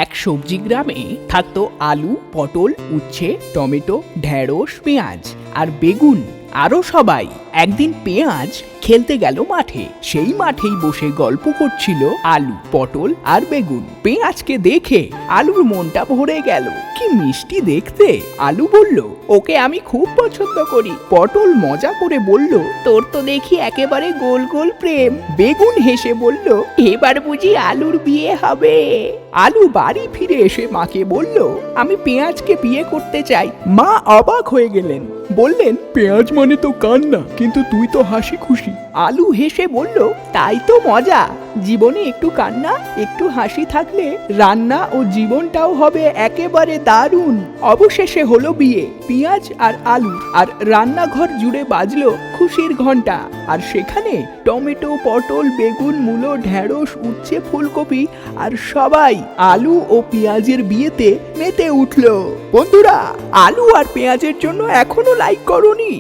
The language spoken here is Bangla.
এক সবজি গ্রামে থাকতো আলু, পটল, উচ্ছে, টমেটো, ঢেঁড়স, পেঁয়াজ আর বেগুন। আরো সবাই। একদিন পেঁয়াজ খেলতে গেল মাঠে। সেই মাঠেই বসে গল্প করছিল আলু, পটল আর বেগুন। পেঁয়াজকে দেখে আলুর মনটা ভরে গেল। কি মিষ্টি দেখতে! আলু বলল, ওকে আমি খুব পছন্দ করি। পটল মজা করে বলল, তোর তো দেখি একেবারে গোল গোল প্রেম। বেগুন হেসে বলল, এবার বুঝি আলুর বিয়ে হবে। আলু বাড়ি ফিরে এসে মাকে বলল, আমি পেঁয়াজকে বিয়ে করতে চাই। মা অবাক হয়ে গেলেন, বললেন, পেঁয়াজ মানে তো কান্না, কিন্তু তুই তো হাসি খুশি। আলু হেসে বলল, তাই তো মজা। জীবনে একটু কান্না একটু হাসি থাকলে রান্না ও জীবনটাও হবে একেবারে দারুণ। অবশেষে হলো বিয়ে। পেঁয়াজ আর আলু আর রান্নাঘর জুড়ে বাজলো খুশির ঘন্টা। আর সেখানে টমেটো, পটল, বেগুন, মূলো, ঢেঁড়স, উচ্ছে, ফুলকপি আর সবাই আলু ও পেঁয়াজের বিয়েতে মেতে উঠল। বন্ধুরা, আলু আর পেঁয়াজের জন্য এখনো লাইক করোনি?